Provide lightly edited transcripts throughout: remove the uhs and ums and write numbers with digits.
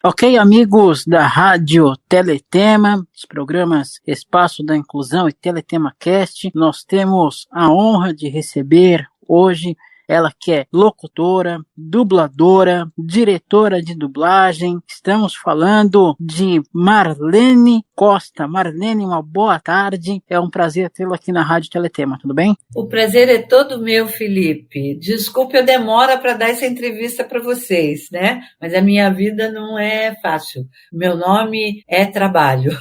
Ok, amigos da Rádio Teletema, os programas Espaço da Inclusão e Teletema Cast, nós temos a honra de receber hoje ela que é locutora, dubladora, diretora de dublagem. Estamos falando de Marlene Costa. Marlene, uma boa tarde. É um prazer tê-la aqui na Rádio Teletema, tudo bem? O prazer é todo meu, Felipe. Desculpe a demora para dar essa entrevista para vocês, né? Mas a minha vida não é fácil. Meu nome é trabalho.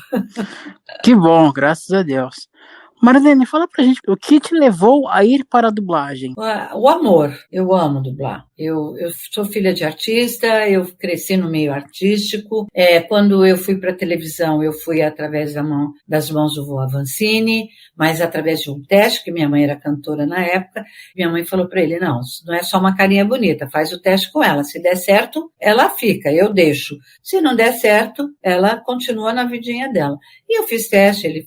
Que bom, graças a Deus. Marlene, fala pra gente o que te levou a ir para a dublagem. O amor. Eu amo dublar. Eu sou filha de artista, eu cresci no meio artístico. Quando eu fui para a televisão, eu fui através das mãos do vô Avancini, mas através de um teste, que minha mãe era cantora na época. Minha mãe falou para ele, não é só uma carinha bonita, faz o teste com ela. Se der certo, ela fica, eu deixo. Se não der certo, ela continua na vidinha dela. E eu fiz teste, ele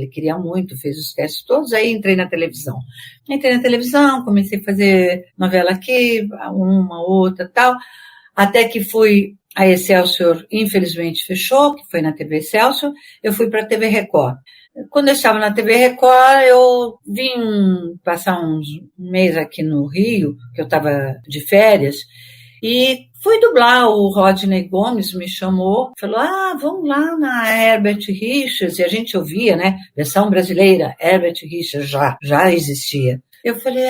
queria muito, fez os testes todos, aí entrei na televisão. Comecei a fazer novela aqui, uma, outra, tal, até que fui, a Excelsior infelizmente fechou, que foi na TV Excelsior, eu fui para a TV Record. Quando eu estava na TV Record, eu vim passar um mês aqui no Rio, que eu estava de férias, e fui dublar. O Rodney Gomes me chamou, falou, vamos lá na Herbert Richards, e a gente ouvia, né, versão brasileira, Herbert Richards já existia. Eu falei,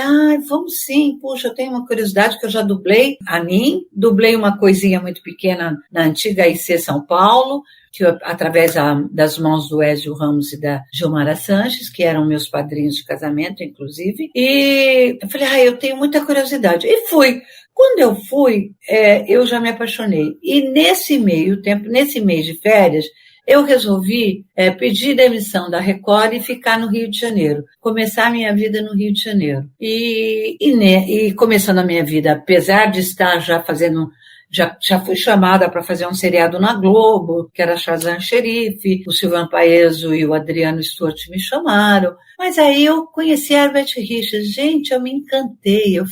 vamos sim, puxa, eu tenho uma curiosidade que eu já dublei a mim, dublei uma coisinha muito pequena na antiga IC São Paulo, que através das mãos do Ezio Ramos e da Gilmara Sanches, que eram meus padrinhos de casamento, inclusive, e eu falei, eu tenho muita curiosidade, e fui. Quando eu fui, eu já me apaixonei, e nesse meio tempo, nesse mês de férias, eu resolvi pedir demissão da Record e ficar no Rio de Janeiro, começar a minha vida no Rio de Janeiro. E começando a minha vida, apesar de estar já fui chamada para fazer um seriado na Globo, que era Shazam Xerife, o Silvan Paeso e o Adriano Stewart me chamaram, mas aí eu conheci a Herbert Richards, gente, eu me encantei, eu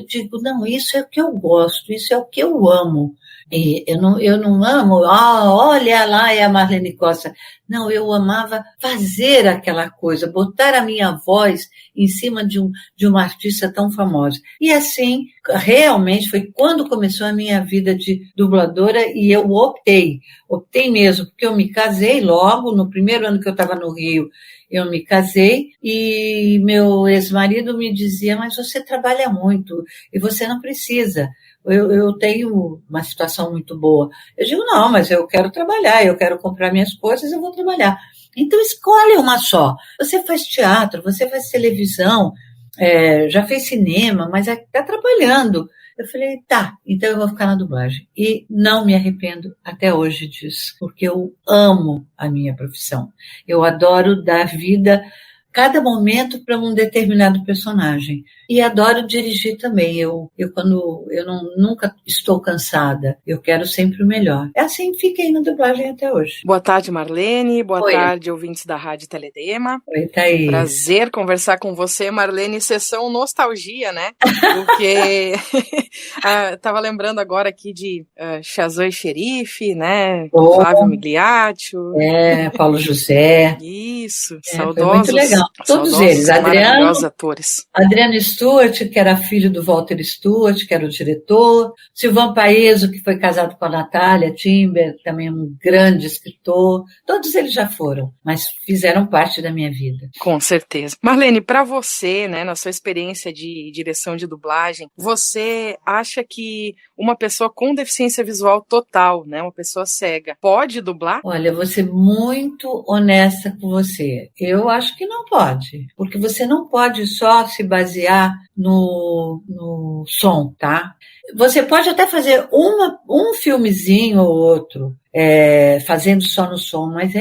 digo, não, isso é o que eu gosto, isso é o que eu amo. E eu não amo, olha lá é a Marlene Costa. Não, eu amava fazer aquela coisa, botar a minha voz em cima de uma artista tão famosa. E assim, realmente foi quando começou a minha vida de dubladora e eu optei mesmo, porque eu me casei logo, no primeiro ano que eu estava no Rio, eu me casei e meu ex-marido me dizia, mas você trabalha muito e você não precisa. Eu tenho uma situação muito boa. Eu digo, não, mas eu quero trabalhar, eu quero comprar minhas coisas, eu vou trabalhar. Então, escolhe uma só. Você faz teatro, você faz televisão, já fez cinema, mas está trabalhando. Eu falei, tá, então eu vou ficar na dublagem. E não me arrependo até hoje disso, porque eu amo a minha profissão. Eu adoro dar vida cada momento para um determinado personagem. E adoro dirigir também. Nunca estou cansada. Eu quero sempre o melhor. É assim que fiquei na dublagem até hoje. Boa tarde, Marlene. Boa Oi. tarde, ouvintes da Rádio Teletema. Oi, Thaís. Prazer conversar com você, Marlene. Sessão nostalgia, né? Porque tava lembrando agora aqui de Shazam e Xerife, né? Flávio Migliaccio. Paulo José. Isso, saudosos. Foi muito legal. Todos eles. Maravilhosos atores. Adriano Stewart, que era filho do Walter Stewart, que era o diretor. Silvan Paeso, que foi casado com a Natália Timber, também um grande escritor. Todos eles já foram, mas fizeram parte da minha vida. Com certeza. Marlene, para você, né, na sua experiência de direção de dublagem, você acha que uma pessoa com deficiência visual total, né, uma pessoa cega, pode dublar? Olha, eu vou ser muito honesta com você. Eu acho que não pode, porque você não pode só se basear no som, tá? Você pode até fazer um filmezinho ou outro, fazendo só no som, mas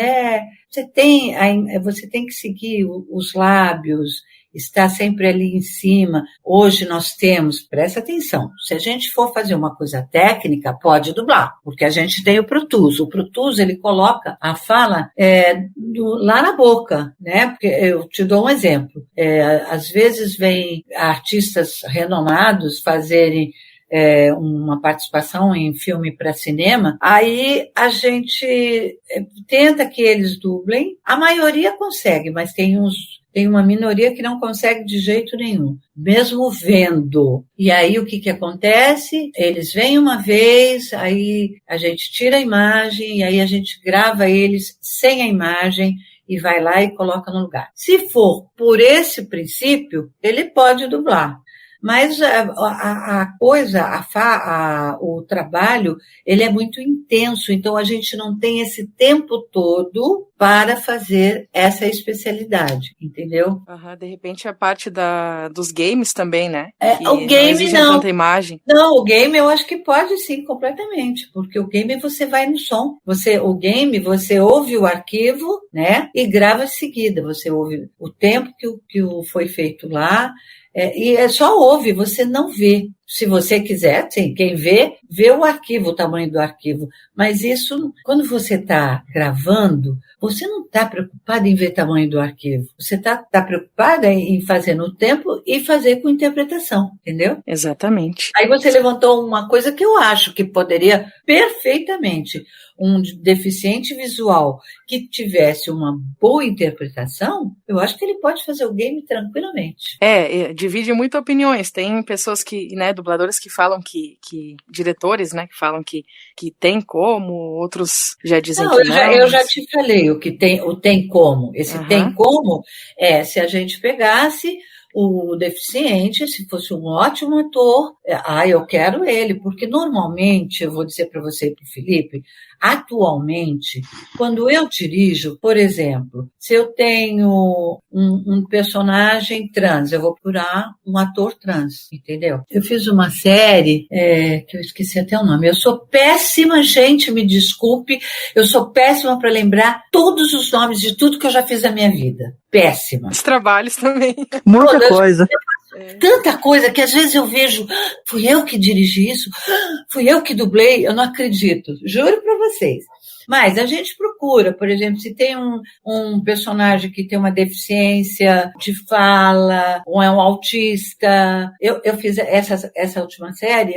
você tem que seguir os lábios, estar sempre ali em cima. Hoje nós temos, presta atenção, se a gente for fazer uma coisa técnica, pode dublar, porque a gente tem o Pro Tools. O Pro Tools, ele coloca a fala lá na boca, né? Porque eu te dou um exemplo. Às vezes vem artistas renomados fazerem uma participação em filme para cinema, aí a gente tenta que eles dublem. A maioria consegue, mas tem uma minoria que não consegue de jeito nenhum, mesmo vendo. E aí o que acontece? Eles vêm uma vez, aí a gente tira a imagem, e aí a gente grava eles sem a imagem, e vai lá e coloca no lugar. Se for por esse princípio, ele pode dublar. Mas o trabalho, ele é muito intenso, então a gente não tem esse tempo todo para fazer essa especialidade, entendeu? De repente a parte dos games também, né? O game não. Tanta imagem. Não, o game eu acho que pode sim, completamente, porque o game você vai no som. O game você ouve o arquivo, né? E grava em seguida. Você ouve o tempo que foi feito lá. E só ouve, você não vê. Se você quiser, sim, quem vê o arquivo, o tamanho do arquivo. Mas isso, quando você está gravando, você não está preocupado em ver o tamanho do arquivo. Você está preocupada em fazer no tempo e fazer com interpretação, entendeu? Exatamente. Aí você levantou uma coisa que eu acho que poderia perfeitamente um deficiente visual que tivesse uma boa interpretação, eu acho que ele pode fazer o game tranquilamente. Divide muito opiniões. Tem pessoas que, né, dubladores que falam que diretores, né, que falam que tem como, outros já dizem que não. Eu já te falei o tem como. Esse tem como se a gente pegasse o deficiente, se fosse um ótimo ator, eu quero ele, porque normalmente, eu vou dizer para você e para o Felipe, atualmente, quando eu dirijo, por exemplo, se eu tenho um personagem trans, eu vou procurar um ator trans, entendeu? Eu fiz uma série, que eu esqueci até o nome, eu sou péssima, gente, me desculpe, eu sou péssima para lembrar todos os nomes de tudo que eu já fiz na minha vida. Péssima. Os trabalhos também. Muita coisa. Tanta coisa que às vezes eu vejo, fui eu que dirigi isso, fui eu que dublei, eu não acredito, juro para vocês. Mas a gente procura, por exemplo, se tem um personagem que tem uma deficiência de fala, ou é um autista. Eu fiz essa última série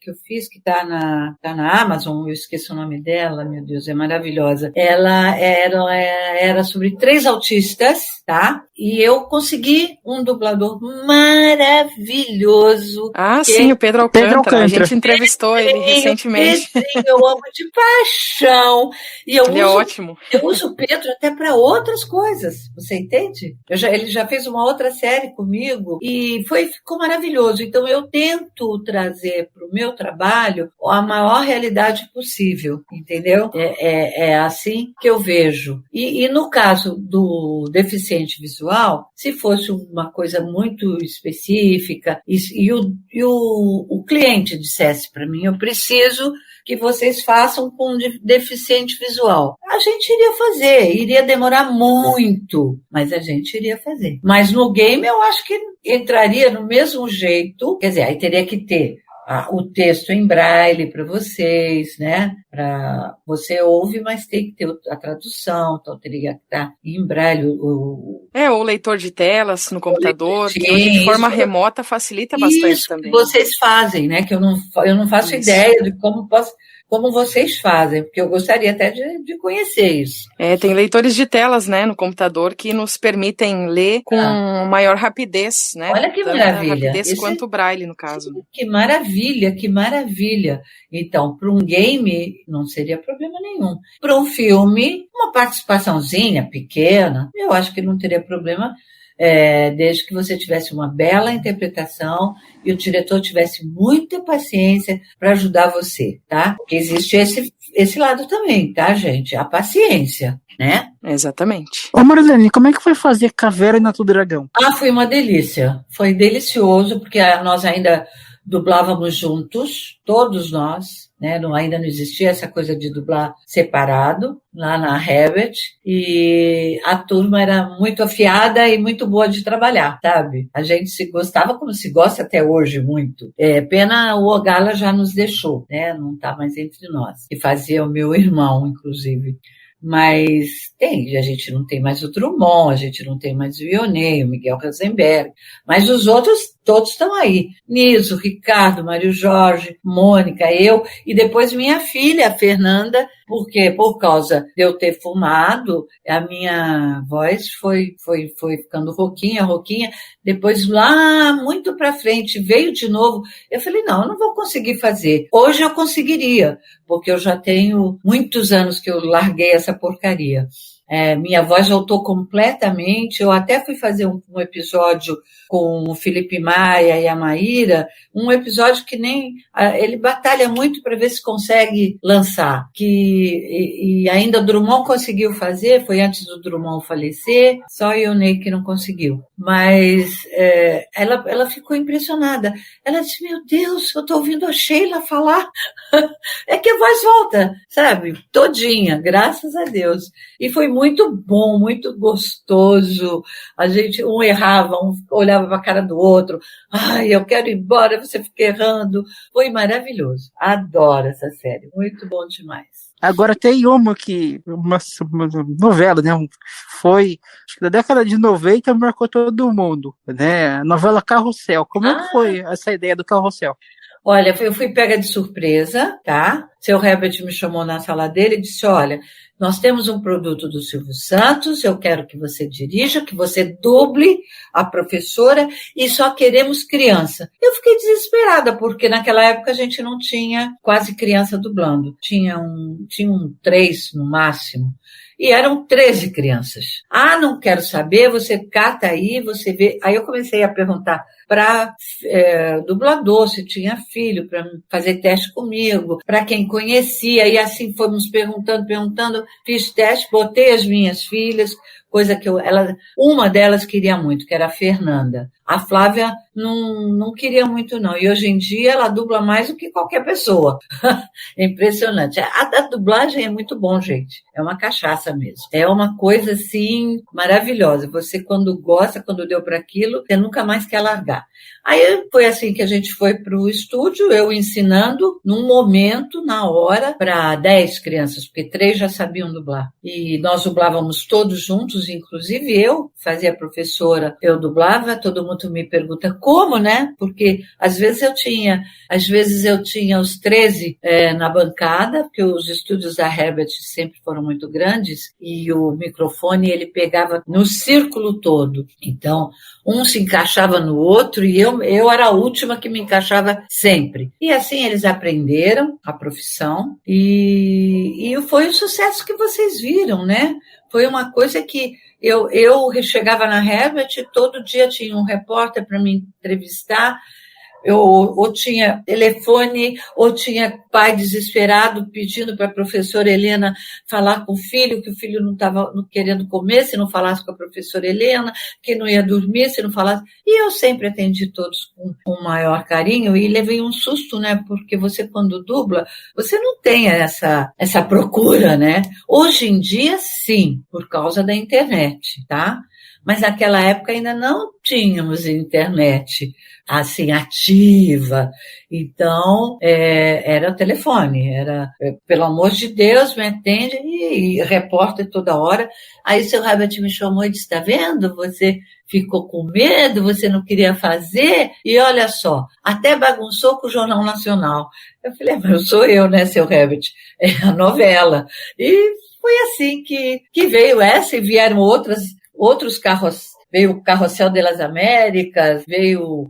que eu fiz, que tá na Amazon, eu esqueci o nome dela, meu Deus, é maravilhosa. Ela era sobre 3 autistas, tá? E eu consegui um dublador maravilhoso. Sim, o Pedro Alcântara. A gente entrevistou ele recentemente. Eu amo de paixão. E ele é ótimo. Eu uso o Pedro até para outras coisas, você entende? Ele já fez uma outra série comigo e ficou maravilhoso. Então eu tento trazer para o meu trabalho a maior realidade possível, entendeu? É assim que eu vejo. E no caso do deficiente visual, se fosse uma coisa muito específica e o cliente dissesse para mim, eu preciso que vocês façam com deficiente visual. A gente iria fazer, iria demorar muito, mas a gente iria fazer. Mas no game eu acho que entraria no mesmo jeito, quer dizer, aí teria que ter o texto em braille para vocês, né? Você ouve, mas tem que ter a tradução, então teria que estar em braille. O leitor de telas no computador, que de forma remota facilita bastante também. Vocês fazem, né? Que eu não faço ideia de como vocês fazem, porque eu gostaria até de conhecer isso. Tem leitores de telas, né, no computador que nos permitem ler com maior rapidez, né? Olha que maravilha. Rapidez quanto o braille, no caso. Que maravilha, que maravilha. Então, para um game, não seria problema nenhum. Para um filme, uma participaçãozinha pequena, eu acho que não teria problema, desde que você tivesse uma bela interpretação e o diretor tivesse muita paciência para ajudar você, tá? Porque existe esse lado também, tá, gente? A paciência, né? Exatamente. Ô Marlene, como é que foi fazer Caverna do Dragão? Foi uma delícia. Foi delicioso, porque nós ainda dublávamos juntos, todos nós, né? Ainda não existia essa coisa de dublar separado, lá na Herbert, e a turma era muito afiada e muito boa de trabalhar, sabe? A gente se gostava como se gosta até hoje muito. Pena o Ogala já nos deixou, né? Não está mais entre nós. E fazia o meu irmão, inclusive. Mas a gente não tem mais o Drummond, a gente não tem mais o Ionnet, o Miguel Rosenberg, mas os outros todos estão aí. Niso, Ricardo, Mário Jorge, Mônica, eu, e depois minha filha, a Fernanda, porque por causa de eu ter fumado, a minha voz foi ficando rouquinha, depois lá, muito pra frente, veio de novo, eu falei, não, eu não vou conseguir fazer. Hoje eu conseguiria, porque eu já tenho muitos anos que eu larguei essa porcaria. Minha voz voltou completamente. Eu até fui fazer um episódio com o Felipe Maia e a Maíra, um episódio que nem ele batalha muito para ver se consegue lançar, e ainda o Drummond conseguiu fazer, foi antes do Drummond falecer, só o Ionnet que não conseguiu. Mas ela ficou impressionada. Ela disse, meu Deus, eu estou ouvindo a Sheila falar. É que a voz volta, sabe? Todinha, graças a Deus. E foi muito bom, muito gostoso. A gente, um errava, um olhava para a cara do outro. Ai, eu quero ir embora, você fica errando. Foi maravilhoso. Adoro essa série. Muito bom demais. Agora tem uma novela, né? Foi, acho que da década de 90 marcou todo mundo, né? A novela Carrossel. Como é que foi essa ideia do Carrossel? Olha, eu fui pega de surpresa, tá? Seu Herbert me chamou na sala dele e disse, olha, nós temos um produto do Silvio Santos, eu quero que você dirija, que você duble a professora e só queremos criança. Eu fiquei desesperada, porque naquela época a gente não tinha quase criança dublando. Tinha 3 no máximo. E eram 13 crianças. Ah, não quero saber, você cata aí, você vê. Aí eu comecei a perguntar para dublador se tinha filho, para fazer teste comigo, para quem conhecia, e assim fomos perguntando, fiz teste, botei as minhas filhas, coisa que uma delas queria muito, que era a Fernanda. A Flávia não queria muito, não. E hoje em dia ela dubla mais do que qualquer pessoa. É impressionante. A dublagem é muito bom, gente. É uma cachaça mesmo. É uma coisa, assim, maravilhosa. Você, quando gosta, quando deu para aquilo, você nunca mais quer largar. Aí foi assim que a gente foi para o estúdio, eu ensinando, num momento, na hora, para 10 crianças, porque 3 já sabiam dublar. E nós dublávamos todos juntos, inclusive eu fazia professora, eu dublava, todo mundo me pergunta como, né? Porque às vezes eu tinha os 13 na bancada, porque os estúdios da Herbert sempre foram muito grandes, e o microfone ele pegava no círculo todo. Então, um se encaixava no outro e eu era a última que me encaixava sempre. E assim eles aprenderam a profissão e foi o sucesso que vocês viram, né? Foi uma coisa que eu chegava na Herbert, todo dia tinha um repórter para me entrevistar, ou tinha telefone, ou tinha pai desesperado pedindo para a professora Helena falar com o filho, que o filho não estava querendo comer se não falasse com a professora Helena, que não ia dormir se não falasse. E eu sempre atendi todos com o maior carinho e levei um susto, né? Porque você, quando dubla, você não tem essa procura, né? Hoje em dia, sim, por causa da internet, tá? Mas naquela época ainda não tínhamos internet assim ativa, então era o telefone, era pelo amor de Deus, me atende, e repórter toda hora. Aí o seu Herbert me chamou e disse, tá vendo, você ficou com medo, você não queria fazer, e olha só, até bagunçou com o Jornal Nacional. Eu falei, mas sou eu, né, seu Herbert, é a novela. E foi assim que veio essa, e vieram outros carros. Veio o Carrossel das Américas,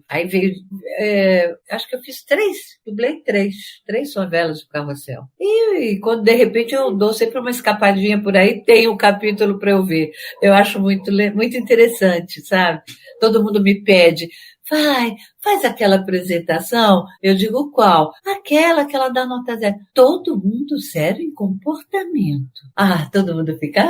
aí veio, acho que eu fiz 3, dublei 3 novelas do Carrossel. E quando de repente eu dou sempre uma escapadinha por aí, tem um capítulo para eu ver. Eu acho muito interessante, sabe? Todo mundo me pede, faz aquela apresentação. Eu digo, qual? Aquela que ela dá nota 0. Todo mundo zero em comportamento. Todo mundo fica...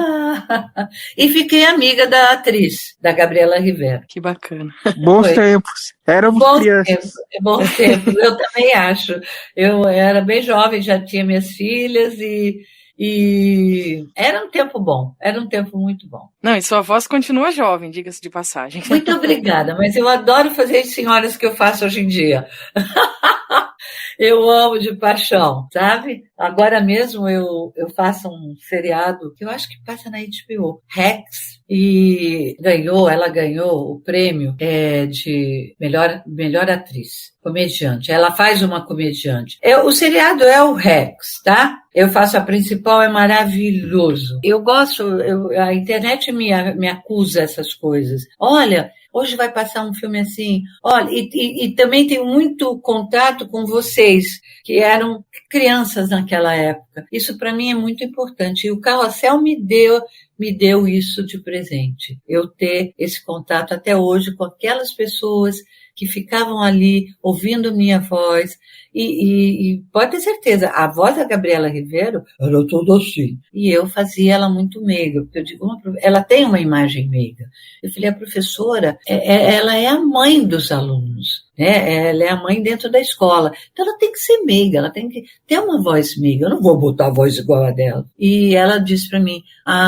E fiquei amiga da atriz, da Gabriela Rivera. Que bacana. Bons tempos. Éramos crianças. Bons tempos, eu também acho. Eu era bem jovem, já tinha minhas filhas e era um tempo bom, era um tempo muito bom. Não, e sua voz continua jovem, diga-se de passagem. Muito obrigada, mas eu adoro fazer as senhoras que eu faço hoje em dia. Eu amo de paixão, sabe? Agora mesmo eu faço um seriado que eu acho que passa na HBO, Rex, e ela ganhou o prêmio de melhor atriz, comediante. Ela faz uma comediante. O seriado é o Rex, tá? Eu faço a principal, é maravilhoso. Eu gosto, a internet me acusa essas coisas. Olha, hoje vai passar um filme assim. Olha, e também tenho muito contato com vocês, que eram crianças naquela época. Isso para mim é muito importante. E o Carrossel me deu isso de presente. Eu ter esse contato até hoje com aquelas pessoas que ficavam ali ouvindo minha voz. E pode ter certeza, a voz da Gabriela Ribeiro era toda assim. E eu fazia ela muito meiga, porque eu digo, ela tem uma imagem meiga. Eu falei, a professora, ela é a mãe dos alunos, né? Ela é a mãe dentro da escola. Então ela tem que ser meiga, ela tem que ter uma voz meiga. Eu não vou botar a voz igual a dela. E ela disse para mim,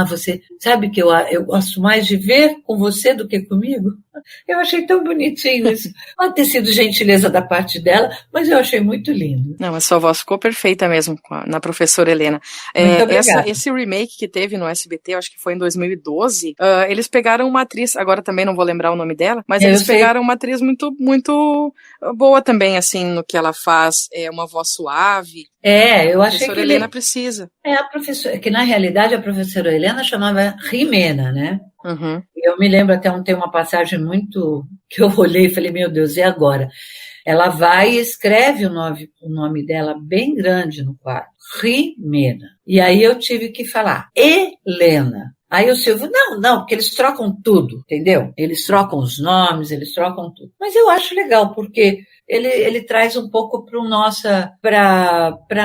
você sabe que eu gosto mais de ver com você do que comigo? Eu achei tão bonitinho isso. Pode ter sido gentileza da parte dela, mas eu achei muito lindo. Não, a sua voz ficou perfeita mesmo na professora Helena. Muito obrigada. Esse remake que teve no SBT, acho que foi em 2012, eles pegaram uma atriz, agora também não vou lembrar o nome dela, mas eles pegaram uma atriz muito, muito boa também, assim, no que ela faz, uma voz suave. Eu achei que a professora Helena precisa. A professora, que na realidade a professora Helena chamava Rimena, né? Uhum. Eu me lembro tem uma passagem muito que eu olhei e falei, meu Deus, e agora? Ela vai e escreve o nome dela bem grande no quadro, Rimena. E aí eu tive que falar, Helena. Aí o Silvio, não, porque eles trocam tudo, entendeu? Eles trocam os nomes, eles trocam tudo. Mas eu acho legal, porque ele traz um pouco para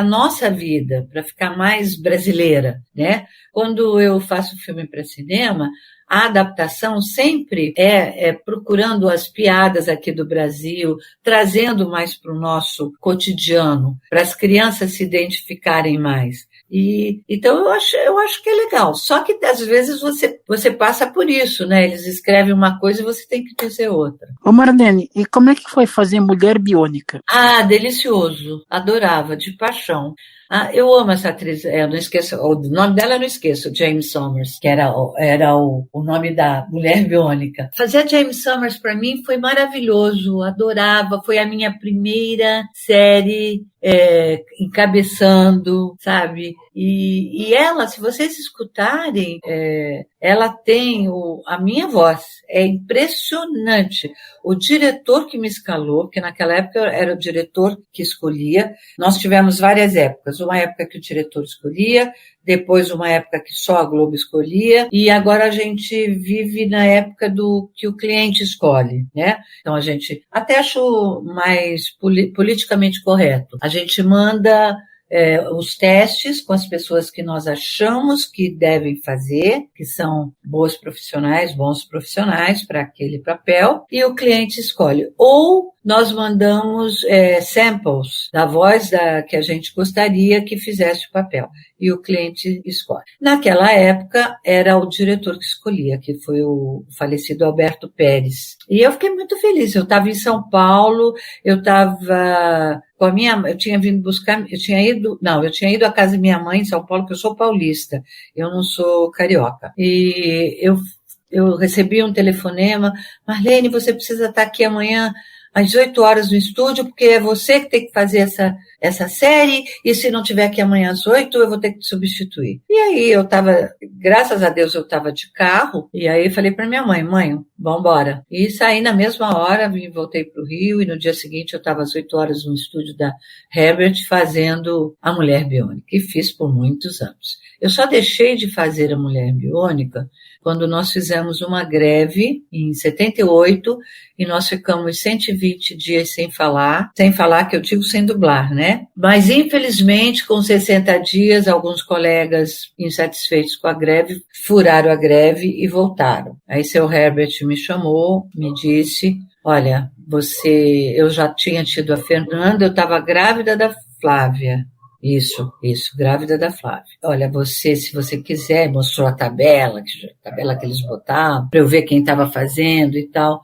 nossa vida, para ficar mais brasileira, né? Quando eu faço filme para cinema, a adaptação sempre é procurando as piadas aqui do Brasil, trazendo mais para o nosso cotidiano, para as crianças se identificarem mais. Então eu acho que é legal. Só que às vezes você passa por isso, né? Eles escrevem uma coisa e você tem que dizer outra. Ô Marlene, e como é que foi fazer Mulher Biônica? Delicioso. Adorava, de paixão. Eu amo essa atriz, eu não esqueço, o nome dela eu não esqueço, James Sommers, que era o nome da Mulher Biônica. Fazer James Sommers para mim foi maravilhoso, adorava, foi a minha primeira série encabeçando, sabe? E ela, se vocês escutarem, ela tem a minha voz, é impressionante. O diretor que me escalou, porque naquela época era o diretor que escolhia, nós tivemos várias épocas, uma época que o diretor escolhia, depois uma época que só a Globo escolhia, e agora a gente vive na época do que o cliente escolhe, né? Então a gente, até acho mais politicamente correto, a gente manda os testes com as pessoas que nós achamos que devem fazer, que são bons profissionais para aquele papel, e o cliente escolhe. Ou nós mandamos samples da voz que a gente gostaria que fizesse o papel, e o cliente escolhe. Naquela época, era o diretor que escolhia, que foi o falecido Alberto Pérez. E eu fiquei muito feliz. Eu estava em São Paulo, eu tinha vindo buscar, eu tinha ido à casa de minha mãe em São Paulo, porque eu sou paulista, eu não sou carioca. E eu recebi um telefonema, Marlene, você precisa estar aqui amanhã às 8 horas no estúdio, porque é você que tem que fazer essa série, e se não tiver aqui amanhã às 8, eu vou ter que te substituir. E aí graças a Deus eu estava de carro, e aí eu falei para minha mãe, vambora. E saí na mesma hora, voltei para o Rio, e no dia seguinte eu estava às 8 horas no estúdio da Herbert fazendo a Mulher Biônica, e fiz por muitos anos. Eu só deixei de fazer a Mulher Biônica quando nós fizemos uma greve em 78 e nós ficamos 120 dias sem falar que eu digo sem dublar, né? Mas infelizmente com 60 dias alguns colegas insatisfeitos com a greve furaram a greve e voltaram. Aí seu Herbert me chamou, me disse, olha, eu já tinha tido a Fernanda, eu estava grávida da Flávia. Isso, grávida da Flávia. Olha, se você quiser, mostrou a tabela que eles botavam, para eu ver quem estava fazendo e tal.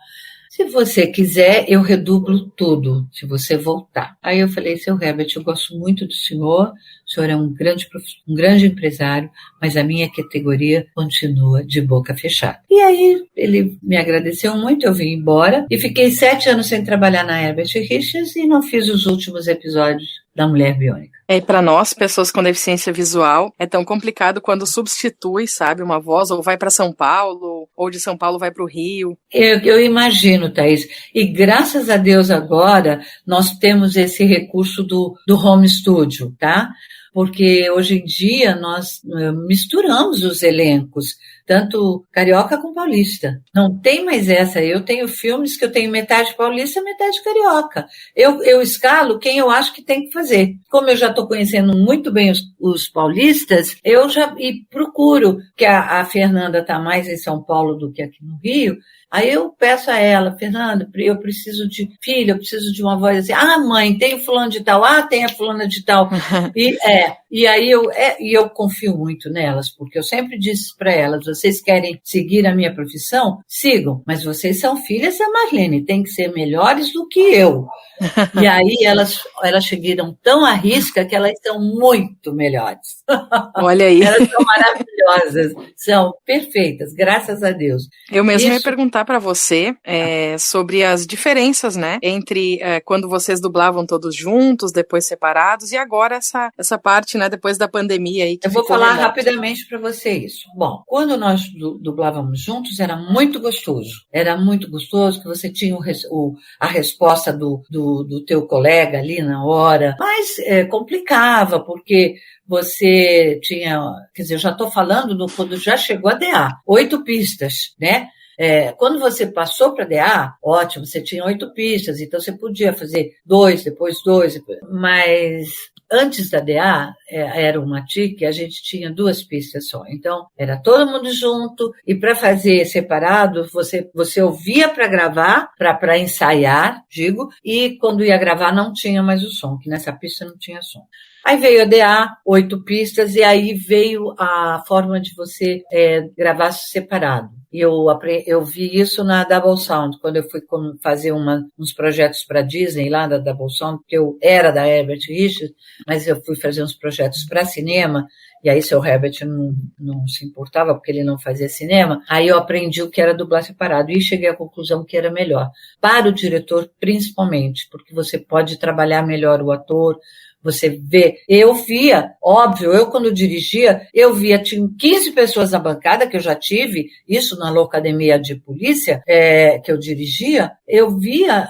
se você quiser, eu redublo tudo, se você voltar. Aí eu falei, seu Herbert, eu gosto muito do senhor é um grande empresário, mas a minha categoria continua de boca fechada. E aí ele me agradeceu muito, eu vim embora e fiquei 7 anos sem trabalhar na Herbert Richards e não fiz os últimos episódios da Mulher Biônica. E para nós, pessoas com deficiência visual, é tão complicado quando substitui, sabe, uma voz, ou vai para São Paulo, ou de São Paulo vai para o Rio. Eu imagino, Thaís. E graças a Deus agora nós temos esse recurso do home studio, tá? Porque hoje em dia nós misturamos os elencos, tanto carioca com paulista. Não tem mais essa. Eu tenho filmes que eu tenho metade paulista, metade carioca. Eu escalo quem eu acho que tem que fazer. Como eu já estou conhecendo muito bem os paulistas, eu já procuro, que a Fernanda está mais em São Paulo do que aqui no Rio. Aí eu peço a ela, Fernanda, eu preciso de filho, eu preciso de uma voz assim, mãe, tem o fulano de tal, tem a fulana de tal. E aí eu confio muito nelas, porque eu sempre disse para elas, vocês querem seguir a minha profissão? Sigam, mas vocês são filhas da Marlene, tem que ser melhores do que eu. E aí elas chegaram tão à risca que elas são muito melhores. Olha aí. Elas são maravilhosas, são perfeitas, graças a Deus. Eu mesmo ia perguntar para você sobre as diferenças, né, entre quando vocês dublavam todos juntos, depois separados, e agora essa parte, né, depois da pandemia aí. Eu vou falar rapidamente para você isso. Bom, quando nós dublávamos juntos, era muito gostoso. Era muito gostoso que você tinha a resposta do teu colega ali na hora, mas complicava, porque você tinha, quer dizer, eu já estou falando quando já chegou a DA, 8 pistas, né? Quando você passou para DA, ótimo, você tinha 8 pistas, então você podia fazer 2, depois 2, mas antes da DA, era uma TIC, a gente tinha 2 pistas só. Então, era todo mundo junto, e para fazer separado, você ouvia para gravar, para ensaiar, digo, e quando ia gravar não tinha mais o som, que nessa pista não tinha som. Aí veio a DA, 8 pistas, e aí veio a forma de você gravar separado. E eu vi isso na Double Sound, quando eu fui fazer uns projetos para Disney, lá da Double Sound, porque eu era da Herbert Richards, mas eu fui fazer uns projetos para cinema, e aí seu Herbert não se importava, porque ele não fazia cinema. Aí eu aprendi o que era dublar separado, e cheguei à conclusão que era melhor. Para o diretor, principalmente, porque você pode trabalhar melhor o ator, você vê, eu via, óbvio, eu quando dirigia, tinha 15 pessoas na bancada, que eu já tive, isso na Loucademia de Polícia, que eu dirigia, eu via,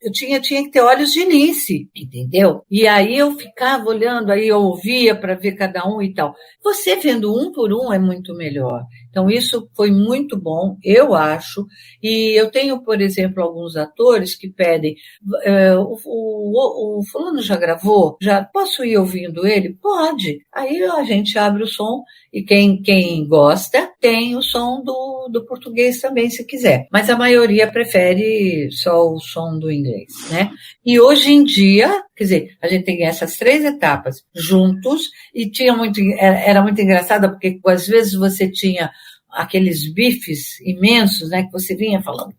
eu tinha que ter olhos de lince, entendeu? E aí eu ficava olhando, aí eu ouvia para ver cada um e tal. Você vendo um por um é muito melhor. Então, isso foi muito bom, eu acho. E eu tenho, por exemplo, alguns atores que pedem, o fulano já gravou? Já posso ir ouvindo ele? Pode. Aí a gente abre o som e quem gosta tem o som do português também, se quiser. Mas a maioria prefere só o som do inglês, né? E hoje em dia, quer dizer, a gente tem essas 3 etapas juntos e era muito engraçado porque às vezes você tinha aqueles bifes imensos, né, que você vinha falando,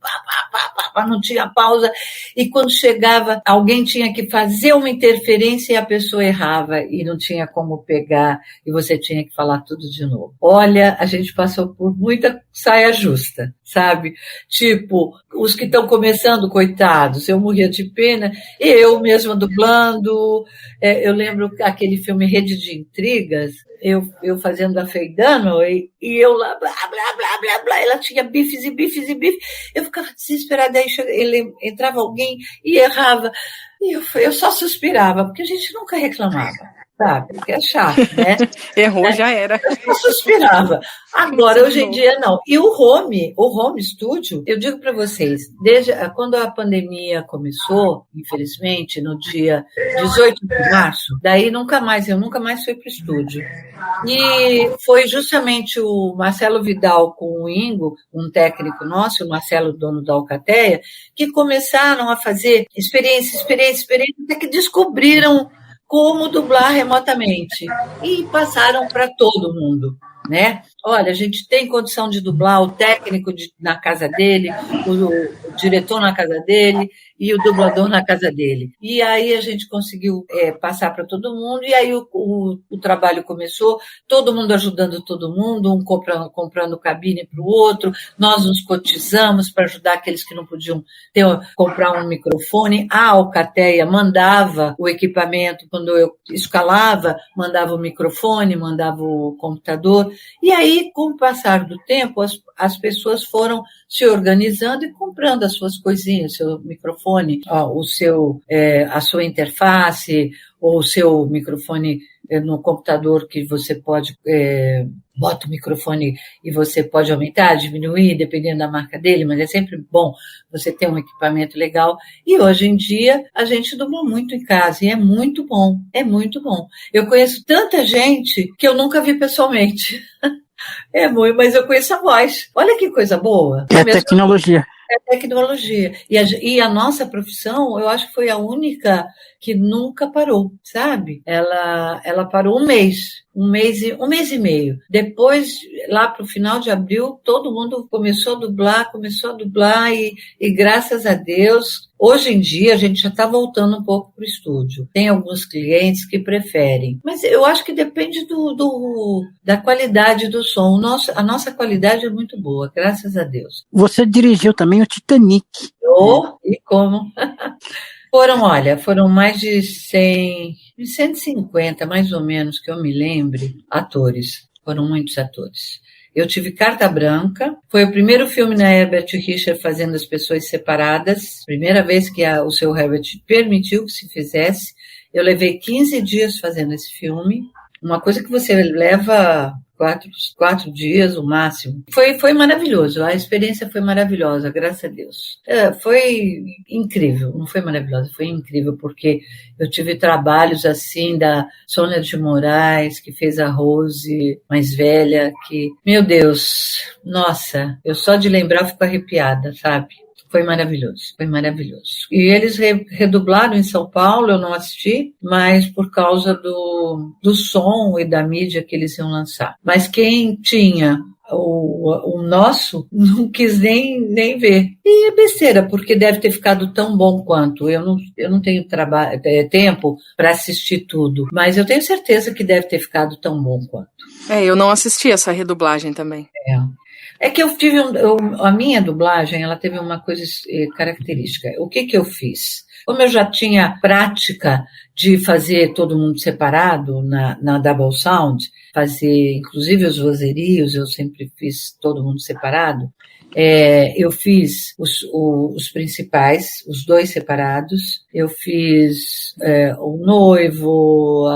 não tinha pausa, e quando chegava, alguém tinha que fazer uma interferência e a pessoa errava, e não tinha como pegar, e você tinha que falar tudo de novo. Olha, a gente passou por muita saia justa, sabe? Tipo, os que estão começando, coitados, eu morria de pena, eu mesma dublando, eu lembro aquele filme Rede de Intrigas, eu fazendo a Feidano, e eu lá, blá, blá, blá, blá, blá, ela tinha bifes e bifes e bifes, eu ficava desesperada, aí entrava alguém e errava, e eu só suspirava, porque a gente nunca reclamava, sabe? Porque é chato, né? Errou, já era. Eu só suspirava. Agora, hoje em dia, não. E o home studio, eu digo para vocês, desde quando a pandemia começou, infelizmente, no dia 18 de março, daí eu nunca mais fui para o estúdio. E foi justamente o Marcelo Vidal com o Ingo, um técnico nosso, o Marcelo, dono da Alcateia, que começaram a fazer experiência, até que descobriram como dublar remotamente. E passaram para todo mundo. né? Olha, a gente tem condição de dublar o técnico na casa dele, o diretor na casa dele e o dublador na casa dele. E aí a gente conseguiu passar para todo mundo, e aí o trabalho começou, todo mundo ajudando todo mundo, um comprando cabine para o outro, nós nos cotizamos para ajudar aqueles que não podiam comprar um microfone. A Alcateia mandava o equipamento, quando eu escalava, mandava o microfone, mandava o computador, e aí, com o passar do tempo, as pessoas foram se organizando e comprando as suas coisinhas, seu microfone, a sua interface, ou o seu microfone no computador, que você pode bota o microfone e você pode aumentar, diminuir, dependendo da marca dele, mas é sempre bom você ter um equipamento legal. E hoje em dia a gente dubla muito em casa e é muito bom, é muito bom. Eu conheço tanta gente que eu nunca vi pessoalmente. Mas eu conheço a voz. Olha que coisa boa. É tecnologia. É tecnologia. E a nossa profissão, eu acho que foi a única que nunca parou, sabe? Ela parou um mês e meio. Depois, lá para o final de abril, todo mundo começou a dublar e graças a Deus, hoje em dia a gente já está voltando um pouco para o estúdio. Tem alguns clientes que preferem, mas eu acho que depende da qualidade do som. A nossa qualidade é muito boa, graças a Deus. Você dirigiu também o Titanic. E como? Foram mais de 150, mais ou menos, que eu me lembre, atores. Foram muitos atores. Eu tive carta branca. Foi o primeiro filme na Herbert Richards fazendo as pessoas separadas. Primeira vez que o seu Herbert permitiu que se fizesse. Eu levei 15 dias fazendo esse filme. Uma coisa que você leva 4 dias, o máximo. Foi maravilhoso, a experiência foi maravilhosa, graças a Deus. Foi incrível, não foi maravilhosa, foi incrível, porque eu tive trabalhos assim da Sônia de Moraes, que fez a Rose mais velha, que, meu Deus, nossa, eu só de lembrar fico arrepiada, sabe? Foi maravilhoso, foi maravilhoso. E eles redublaram em São Paulo, eu não assisti, mas por causa do som e da mídia que eles iam lançar. Mas quem tinha o nosso não quis nem ver. E é besteira, porque deve ter ficado tão bom quanto. Eu não tenho tempo para assistir tudo, mas eu tenho certeza que deve ter ficado tão bom quanto. Eu não assisti essa redublagem também. É que eu tive a minha dublagem, ela teve uma coisa característica. O que eu fiz? Como eu já tinha prática de fazer todo mundo separado na Double Sound, fazer inclusive os vozerios, eu sempre fiz todo mundo separado. Eu fiz os principais, os 2 separados. Eu fiz o noivo,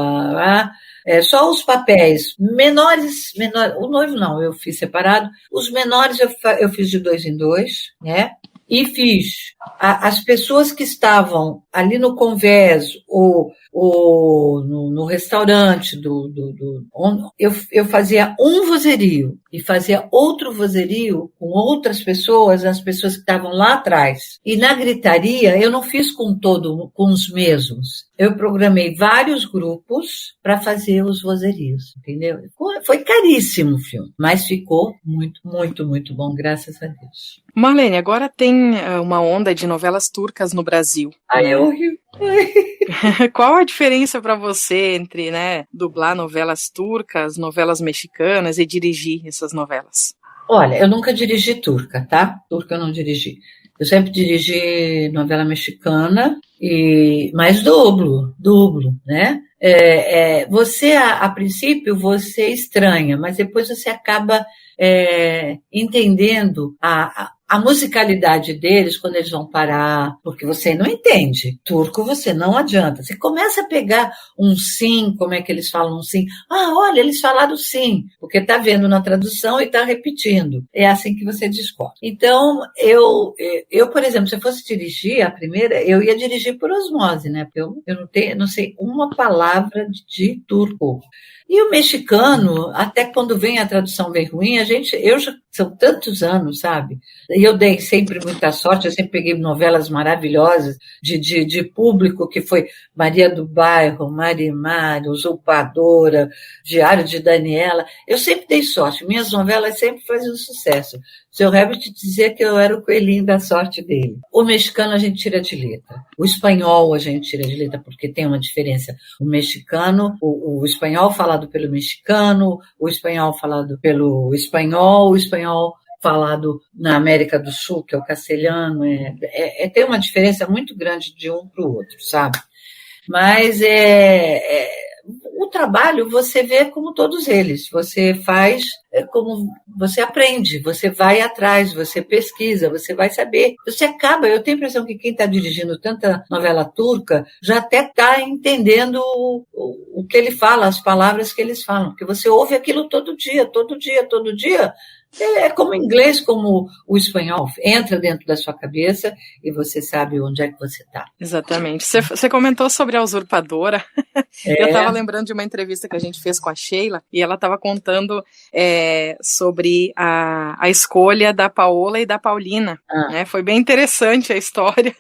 só os papéis menores, o noivo não, eu fiz separado. Os menores eu fiz de 2 em 2, né? E fiz as pessoas que estavam ali no convés ou no restaurante eu fazia um vozerio e fazia outro vozerio com outras pessoas, as pessoas que estavam lá atrás. E na gritaria eu não fiz com os mesmos. Eu programei vários grupos para fazer os vozerios, entendeu? Foi caríssimo o filme, mas ficou muito, muito, muito bom, graças a Deus. Marlene, agora tem uma onda de novelas turcas no Brasil. É horrível. Qual a diferença para você entre, dublar novelas turcas, novelas mexicanas e dirigir essas novelas? Olha, eu nunca dirigi turca, tá? Turca eu não dirigi. Eu sempre dirigi novela mexicana, mas dublo, né? Você, a princípio, você estranha, mas depois você acaba entendendo a musicalidade deles quando eles vão parar, porque você não entende. Turco você não adianta. Você começa a pegar um sim, como é que eles falam um sim? Olha, eles falaram sim, porque está vendo na tradução e está repetindo. É assim que você descobre. Então, eu, por exemplo, se eu fosse dirigir a primeira, eu ia dirigir por osmose, né? Porque eu não sei uma palavra de turco. E o mexicano, até quando vem a tradução bem ruim, são tantos anos, sabe? E eu dei sempre muita sorte, eu sempre peguei novelas maravilhosas de público, que foi Maria do Bairro, Marimar, Usurpadora, Diário de Daniela. Eu sempre dei sorte, minhas novelas sempre faziam sucesso. O seu Herbert dizia que eu era o coelhinho da sorte dele. O mexicano a gente tira de letra. O espanhol a gente tira de letra, porque tem uma diferença. O mexicano, o espanhol falado pelo mexicano, o espanhol falado pelo espanhol, o espanhol falado na América do Sul, que é o castelhano, tem uma diferença muito grande de um para o outro, sabe? Mas o trabalho você vê como todos eles, você faz como você aprende, você vai atrás, você pesquisa, você vai saber, você acaba, eu tenho a impressão que quem está dirigindo tanta novela turca já até está entendendo o que ele fala, as palavras que eles falam, porque você ouve aquilo todo dia, é como o inglês, como o espanhol, entra dentro da sua cabeça e você sabe onde é que você está. Exatamente. Você comentou sobre a Usurpadora. Eu estava lembrando de uma entrevista que a gente fez com a Sheila e ela estava contando sobre a escolha da Paola e da Paulina. Né? Foi bem interessante a história.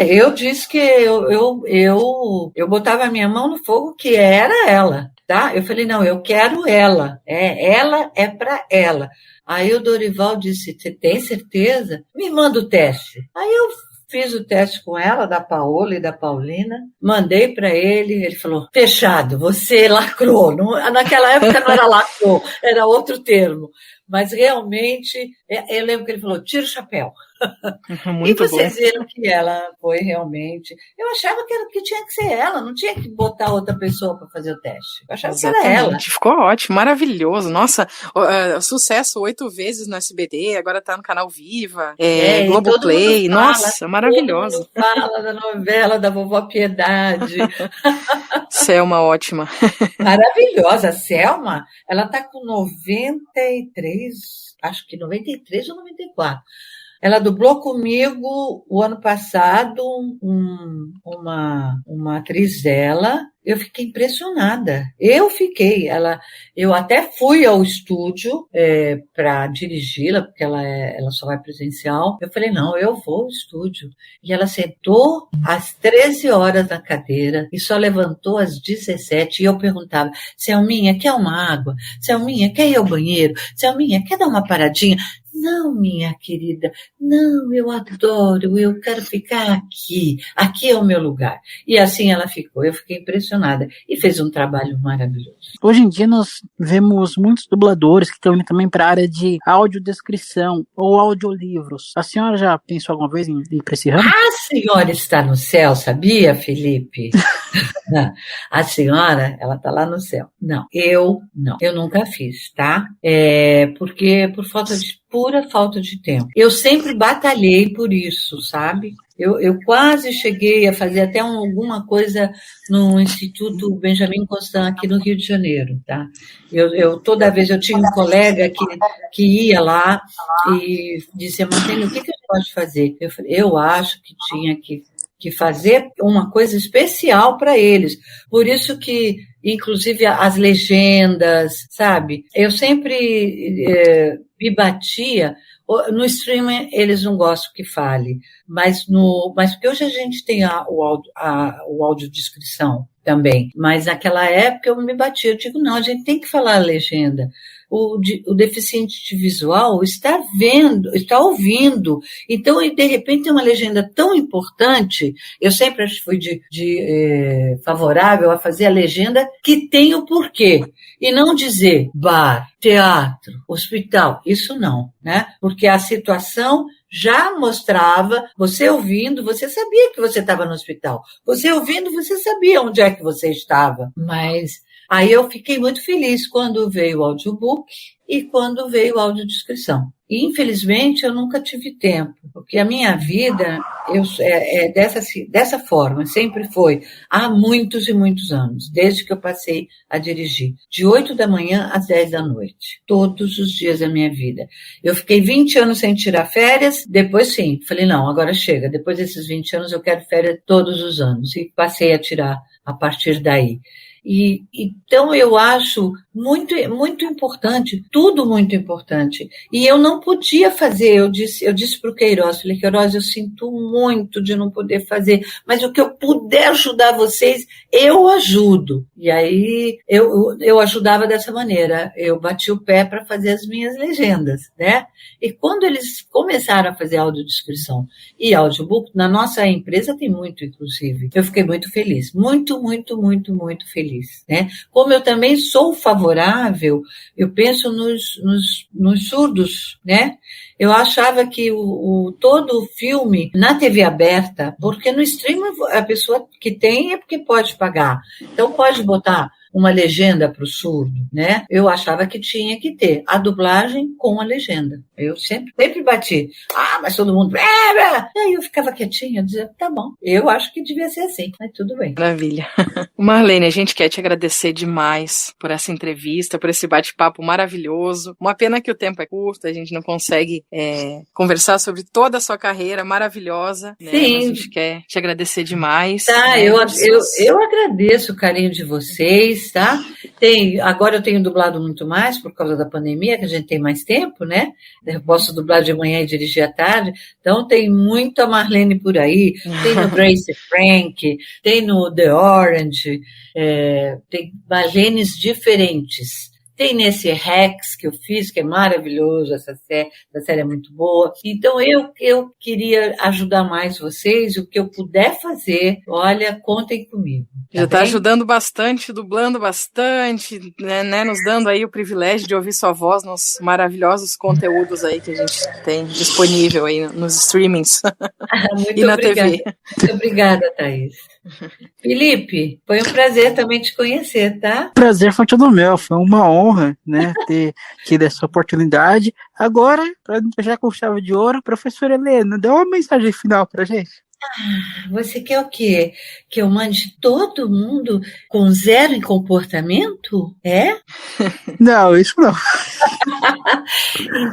Eu disse que eu botava a minha mão no fogo, que era ela. Tá? Eu falei, não, eu quero ela. Ela é para ela. Aí o Dorival disse, você tem certeza? Me manda o teste. Aí eu fiz o teste com ela, da Paola e da Paulina, mandei para ele falou, fechado, você lacrou. Naquela época não era lacrou, era outro termo. Mas realmente, eu lembro que ele falou, tira o chapéu. Muito e vocês bom. viram que ela foi realmente... Eu achava que tinha que ser ela, não tinha que botar outra pessoa para fazer o teste. Eu achava Exatamente. que era ela. Ficou ótimo, maravilhoso. Nossa, sucesso 8 vezes no SBT, agora tá no canal Viva, Globoplay. Nossa, maravilhoso. Todo mundo fala da novela da Vovó Piedade. Selma, ótima. Maravilhosa. A Selma, ela tá com 93, acho que 93 ou 94. Ela dublou comigo o ano passado uma atriz dela. Eu fiquei impressionada. Eu até fui ao estúdio para dirigi-la, porque ela só vai presencial. Eu falei, não, eu vou ao estúdio. E ela sentou às 13 horas na cadeira e só levantou às 17. E eu perguntava, Selminha, quer uma água? Selminha, quer ir ao banheiro? Selminha, quer dar uma paradinha? Não, minha querida, não, eu adoro, eu quero ficar aqui. Aqui é o meu lugar. E assim ela ficou. Eu fiquei impressionada. E fez um trabalho maravilhoso. Hoje em dia nós vemos muitos dubladores que estão indo também para a área de audiodescrição ou audiolivros. A senhora já pensou alguma vez em ir para esse ramo? A senhora está no céu, sabia, Felipe? A senhora, ela está lá no céu. Não, eu nunca fiz, tá? Porque por pura falta de tempo. Eu sempre batalhei por isso, sabe? Eu quase cheguei a fazer até alguma coisa no Instituto Benjamin Constant, aqui no Rio de Janeiro, tá? Toda vez eu tinha um colega que ia lá e dizia, Marlene, o que a gente pode fazer? Eu falei, eu acho que tinha que fazer uma coisa especial para eles. Por isso que, inclusive, as legendas, sabe? Eu sempre me batia. No streaming, eles não gostam que fale, mas porque hoje a gente tem o audiodescrição também. Mas naquela época eu me batia. Eu digo, não, a gente tem que falar a legenda. O deficiente visual está vendo, está ouvindo. Então, de repente, tem uma legenda tão importante. Eu sempre fui favorável a fazer a legenda que tem o porquê. E não dizer bar, teatro, hospital. Isso não, né? Porque a situação já mostrava, você ouvindo, você sabia que você estava no hospital. Você ouvindo, você sabia onde é que você estava. Mas aí eu fiquei muito feliz quando veio o audiobook e quando veio a audiodescrição. E, infelizmente, eu nunca tive tempo, porque a minha vida é dessa forma, sempre foi, há muitos e muitos anos, desde que eu passei a dirigir, de 8 da manhã às 10 da noite, todos os dias da minha vida. Eu fiquei 20 anos sem tirar férias, depois sim, falei, não, agora chega, depois desses 20 anos eu quero férias todos os anos, e passei a tirar a partir daí. E então eu acho muito, muito importante, tudo muito importante. E eu não podia fazer, eu disse para o Queiroz, falei, Queiroz, eu sinto muito de não poder fazer, mas o que eu puder ajudar vocês, eu ajudo. E aí eu ajudava dessa maneira, eu bati o pé para fazer as minhas legendas, né? E quando eles começaram a fazer audiodescrição e audiobook, na nossa empresa tem muito, inclusive, eu fiquei muito feliz, muito, muito, muito, muito feliz, né? Como eu também sou favorável, eu penso nos surdos, né? Eu achava que todo o filme na TV aberta, porque no streaming a pessoa que tem é porque pode pagar, então pode botar uma legenda para o surdo, né? Eu achava que tinha que ter a dublagem com a legenda. Eu sempre bati. Mas todo mundo... Aí eu ficava quietinha, dizia, tá bom, eu acho que devia ser assim, mas tudo bem. Maravilha. Marlene, a gente quer te agradecer demais por essa entrevista, por esse bate-papo maravilhoso. Uma pena que o tempo é curto, a gente não consegue conversar sobre toda a sua carreira maravilhosa. Né? Sim. Mas a gente quer te agradecer demais. Tá, né? eu agradeço o carinho de vocês, tá? Agora eu tenho dublado muito mais por causa da pandemia, que a gente tem mais tempo, né? Eu posso dublar de manhã e dirigir à tarde, então tem muita Marlene por aí, tem no Grace Frank, tem no The Orange, tem Marlenes diferentes. Tem nesse Rex que eu fiz, que é maravilhoso, essa série é muito boa. Então, eu queria ajudar mais vocês, o que eu puder fazer, olha, contem comigo. Já está ajudando bastante, dublando bastante, né, nos dando aí o privilégio de ouvir sua voz nos maravilhosos conteúdos aí que a gente tem disponível aí nos streamings Muito e na obrigada. TV. Muito obrigada, Thaís. Felipe, foi um prazer também te conhecer, tá? Prazer foi todo meu, foi uma honra, né, ter tido essa oportunidade. Agora, para fechar com chave de ouro, professora Helena, dê uma mensagem final pra gente. Você quer o quê? Que eu mande todo mundo com 0 em comportamento? É? Não, isso não.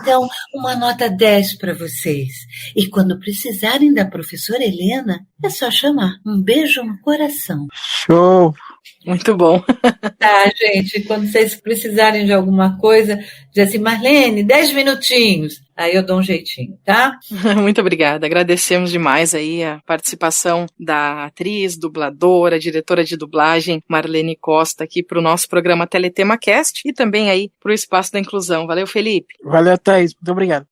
Então, uma nota 10 para vocês. E quando precisarem da professora Helena, é só chamar. Um beijo no coração. Show! Muito bom. Tá, gente, quando vocês precisarem de alguma coisa, diz assim, Marlene, 10 minutinhos. Aí eu dou um jeitinho, tá? Muito obrigada. Agradecemos demais aí a participação da atriz, dubladora, diretora de dublagem, Marlene Costa, aqui para o nosso programa Teletema Cast e também aí para o Espaço da Inclusão. Valeu, Felipe. Valeu, Thaís. Muito obrigado.